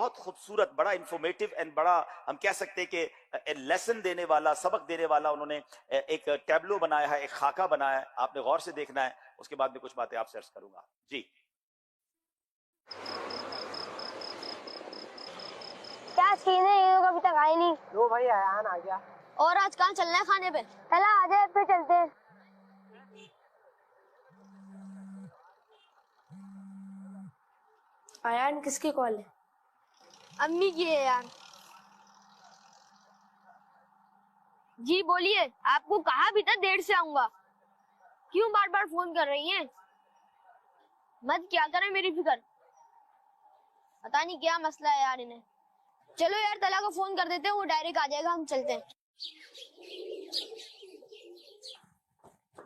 बहुत खूबसूरत, बड़ा इंफॉर्मेटिव एंड बड़ा हम कह सकते हैं कि लेसन देने वाला, सबक देने वाला उन्होंने एक टैब्लो बनाया है, एक खाका बनाया है। आपने गौर से देखना है, उसके बाद में कुछ बातें आपसे अर्ज करूंगा। जी, क्या सीन है, ये लोग अभी तक आए नहीं। लो भाई, आयान आ गया। और आज कहाँ चलना है खाने पे? चला आ जाए, फिर चलते हैं। आयान किसकी कॉल है? अम्मी की है यार। जी बोलिए, आपको कहा भी था देर से आऊंगा, क्यों बार बार फोन कर रही हैं? मत क्या करें मेरी फिक्र, पता नहीं क्या मसला है यार इन्हें। चलो यार तला को फोन कर देते हैं, वो डायरेक्ट आ जाएगा, हम चलते हैं।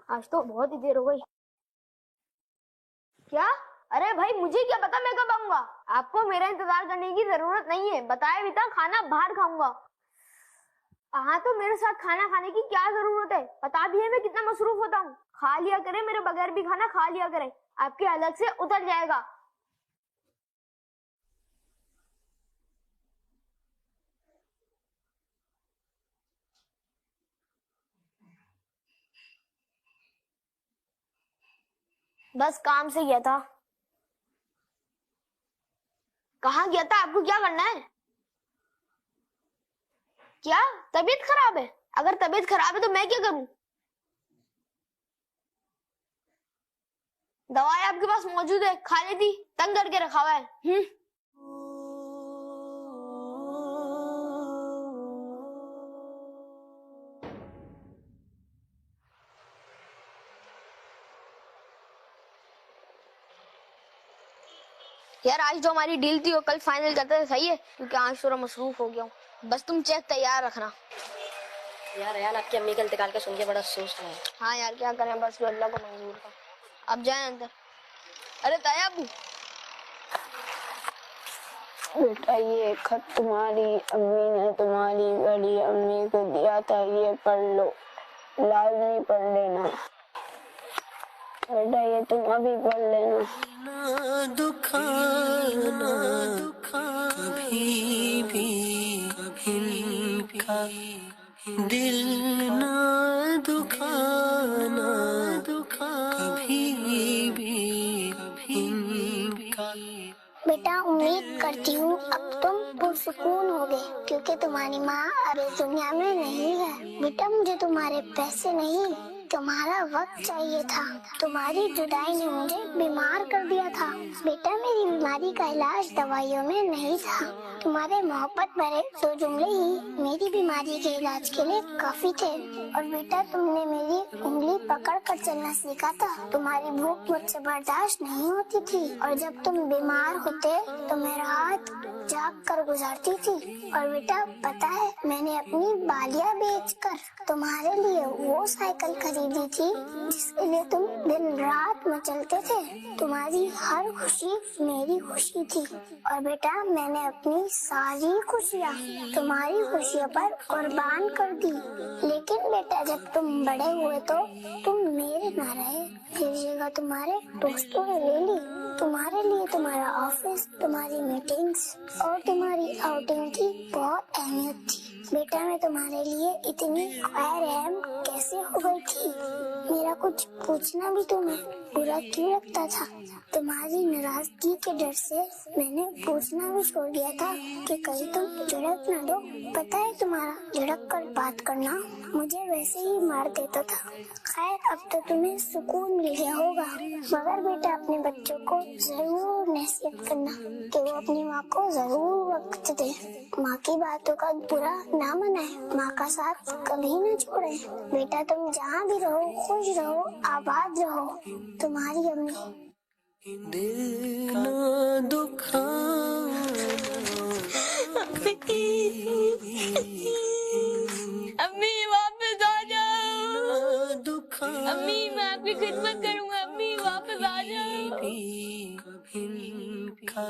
आज तो बहुत ही देर हो गई। क्या? अरे भाई मुझे क्या पता मैं कब आऊंगा? आपको मेरा इंतजार करने की जरूरत नहीं है, बताया भी था खाना बाहर खाऊंगा। हाँ तो मेरे साथ खाना खाने की क्या जरूरत है? पता भी है मैं कितना मसरूफ होता हूँ। खा लिया करे, मेरे बगैर भी खाना खा लिया करे, आपके अलग से उतर जाएगा। बस काम से गया था। कहाँ गया था? आपको क्या करना है? क्या तबीयत खराब है? अगर तबीयत खराब है तो मैं क्या करूं? दवाई आपके पास मौजूद है, खा लेती, तंग करके रखा हुआ है। यार आज जो हमारी डील थी वो कल फाइनल करते थे, सही है? क्योंकि आज थोड़ा मसरूफ हो गया हूँ। बस तुम चेक तैयार रखना। यार आयान आपकी अम्मी का इंतकाल का सुन के बड़ा अफसोस है। हाँ यार क्या करें, बस जो अल्लाह को मंजूर था। अब जाए अंदर। अरे ताया अबू, बेटा ये खत तुम्हारी अम्मी ने तुम्हारी बड़ी अम्मी को दिया था, ये पढ़ लो, लाजमी पढ़ लेना बेटा, ये तुम अभी पढ़ लेना। ना दुखाना कभी भी इनका दिल, ना दुखाना कभी भी इनका। बेटा उम्मीद करती हूँ अब तुम पुरसुकून होगे, क्योंकि तुम्हारी माँ अब इस दुनिया में नहीं है। बेटा मुझे तुम्हारे पैसे नहीं, तुम्हारा वक्त चाहिए था। तुम्हारी जुदाई ने मुझे बीमार कर दिया था। बेटा मेरी बीमारी का इलाज दवाइयों में नहीं था, तुम्हारे मोहब्बत भरे दो जुमले ही मेरी बीमारी के इलाज के लिए काफी थे। और बेटा तुमने मेरी उंगली पकड़ कर चलना सीखा था। तुम्हारी भूख मुझसे बर्दाश्त नहीं होती थी, और जब तुम बीमार होते तो मैं रात जाग कर गुजारती थी। और बेटा पता है मैंने अपनी बालियां बेचकर तुम्हारे लिए वो साइकिल खरीदी थी जिसके लिए तुम दिन रात मचलते थे। तुम्हारी हर खुशी मेरी खुशी थी। और बेटा मैंने अपनी सारी खुशियाँ तुम्हारी खुशियों पर कुर्बान कर दी। लेकिन बेटा जब तुम बड़े हुए तो तुम मेरे ना रहे, फिर जगह तुम्हारे दोस्तों ने ले ली। तुम्हारे लिए तुम्हारा ऑफिस, तुम्हारी मीटिंग्स और तुम्हारी आउटिंग की बहुत अहमियत थी। बेटा मैं तुम्हारे लिए इतनी खैर कैसे हो गई थी? मेरा कुछ पूछना भी तुम्हें बुरा क्यों लगता था? तुम्हारी नाराजगी के डर से मैंने पूछना भी छोड़ दिया था कि कहीं तुम झड़क न दो। पता है तुम्हारा झड़क कर बात करना मुझे वैसे ही मार देता था। खैर अब तो तुम्हें सुकून मिल गया होगा, मगर बेटा अपने बच्चों को जरूर नसीहत करना कि वो अपनी माँ को जरूर वक्त दे। माँ की बातों का बुरा ना मनाए, माँ का साथ कभी न छोड़े। बेटा तुम जहाँ भी रहो खुश रहो, आबाद रहो। तुम्हारी अम्मी। दिल ना दुखाना अम्मी वापस आ जाओ। दुखाना अम्मी मैं आपकी खिदमत करूंगा, अम्मी वापस आ जाओ।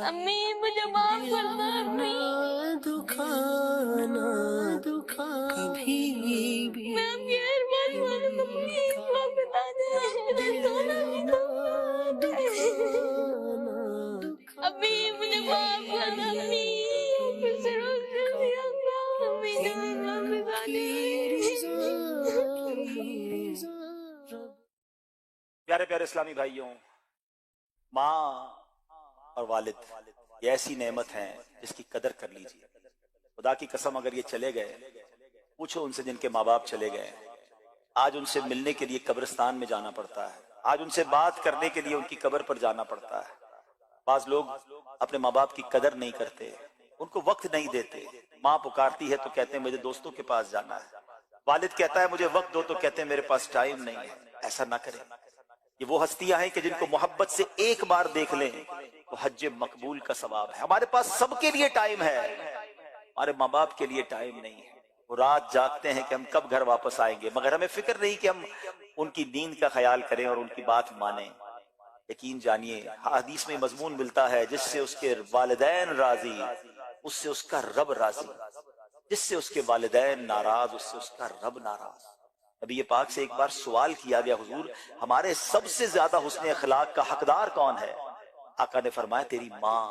अम्मी मुझे माफ कर दो अम्मी। दुखाना कभी भी मैं आपकी हर बात मानूंगा, प्लीज वापस आ जाओ, मुझे सोना भी दो। अम्मी मुझे माफ कर दो अम्मी। प्यारे इस्लामी भाइयों, माँ और वालिद ये ऐसी नेमत है जिसकी कदर कर लीजिए। खुदा की कसम, अगर ये चले गए, पूछो उनसे जिनके माँ बाप चले गए, आज उनसे मिलने के लिए कब्रिस्तान में जाना पड़ता है, आज उनसे बात करने के लिए उनकी कब्र पर जाना पड़ता है। बाज लोग अपने माँ बाप की कदर नहीं करते, उनको वक्त नहीं देते। माँ पुकारती है तो कहते हैं मुझे दोस्तों के पास जाना है, वालिद कहता है मुझे वक्त दो तो कहते हैं मेरे पास टाइम नहीं है। ऐसा ना करें। ये वो हस्तियां हैं कि जिनको मोहब्बत से एक बार देख लें तो हज मकबूल का सवाब है। हमारे पास सबके लिए टाइम है, हमारे माँ बाप के लिए टाइम नहीं है। वो रात जागते हैं कि हम कब घर वापस आएंगे, मगर हमें फिक्र नहीं कि हम उनकी नींद का ख्याल करें और उनकी बात माने। यकीन जानिए, हदीस में मजमून मिलता है, जिससे उसके वालिदैन राजी उससे उसका रब राजी, जिससे उसके वालिदैन नाराज उससे उसका रब नाराज। अभी ये पाक से एक बार सवाल किया गया, हुजूर हमारे सबसे ज्यादा हुस्न अखलाक का हकदार कौन है? आका ने फरमाया तेरी माँ।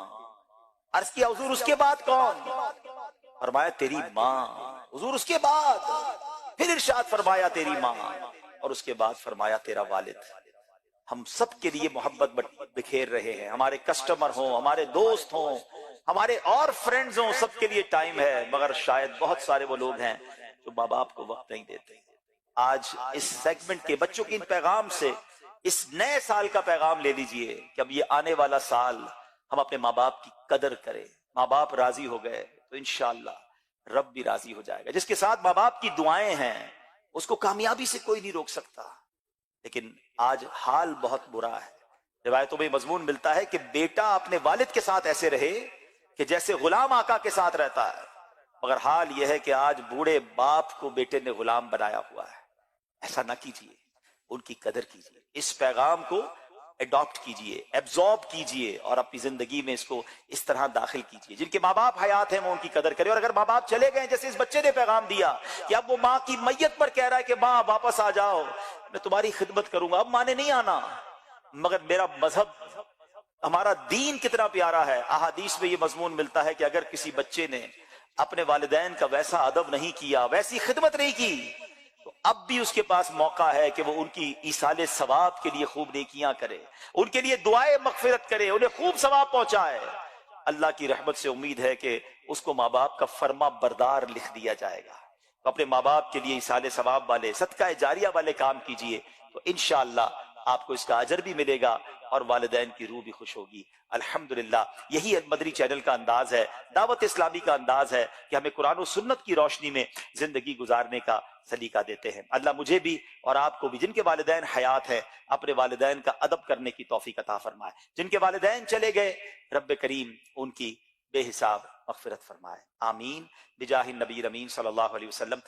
अर्ज किया हुजूर उसके बाद कौन? फरमाया तेरी माँ। हुजूर उसके बाद? फिर इरशाद फरमाया तेरी माँ, और उसके बाद फरमाया तेरा वालिद। हम सब के लिए मोहब्बत बिखेर रहे हैं, हमारे कस्टमर हों, हमारे दोस्त हों, हमारे और फ्रेंड्स हों, सबके लिए टाइम है, मगर शायद बहुत सारे वो लोग हैं जो माँ बाप को वक्त नहीं देते। आज इस सेगमेंट के बच्चों के इन पैगाम से इस नए साल का पैगाम ले लीजिए कि अब ये आने वाला साल हम अपने माँ बाप की कदर करें। माँ बाप राजी हो गए तो इंशाअल्लाह रब भी राजी हो जाएगा। जिसके साथ माँ बाप की दुआएं हैं उसको कामयाबी से कोई नहीं रोक सकता। लेकिन आज हाल बहुत बुरा है। रिवायतों में मजमून मिलता है कि बेटा अपने वालिद के साथ ऐसे रहे कि जैसे गुलाम आका के साथ रहता है, मगर हाल यह है कि आज बूढ़े बाप को बेटे ने गुलाम बनाया हुआ है। ऐसा ना कीजिए, उनकी कदर कीजिए। इस पैगाम को एडॉप्ट कीजिए, एब्जॉर्ब कीजिए और अपनी जिंदगी में इसको इस तरह दाखिल कीजिए। जिनके माँ बाप हयात हैं वो उनकी कदर करें, और अगर माँ बाप चले गए, जैसे इस बच्चे ने पैगाम दिया कि अब वो माँ की मैयत पर कह रहा है कि माँ वापस आ जाओ, मैं तुम्हारी खिदमत करूंगा, अब माँ ने नहीं आना, मगर मेरा मजहब, हमारा दीन कितना प्यारा है। अहादीस में ये मजमून मिलता है कि अगर किसी बच्चे ने अपने वालिदैन का वैसा अदब नहीं किया, वैसी खिदमत नहीं की, तो अब भी उसके पास मौका है कि वो उनकी ईसाले सवाब के लिए खूब नेकियां करे, उनके लिए दुआए मगफिरत करे, उन्हें खूब सवाब पहुंचाए। अल्लाह की रहमत से उम्मीद है कि उसको माँ बाप का फर्मा बरदार लिख दिया जाएगा। तो अपने माँ बाप के लिए ईसाले सवाब वाले, सदका जारिया वाले काम कीजिए, तो इंशाअल्लाह आपको इसका अजर भी मिलेगा और वालिदैन की रूह भी खुश होगी। अल्हम्दुलिल्लाह, यही मदरी चैनल का अंदाज है, दावत इस्लामी का अंदाज है कि हमें कुरान और सुन्नत की रोशनी में जिंदगी गुजारने का सलीका देते हैं। अल्लाह मुझे भी और आपको भी, जिनके वालिदैन हयात है, अपने वालिदैन का अदब करने की तौफीक अता फरमाए। जिनके वालिदैन चले गए, रब्बे करीम उनकी बेहिसाब मगफिरत फरमाए। आमीन बिजाहि नबी अमीन सल्लल्लाहु अलैहि वसल्लम।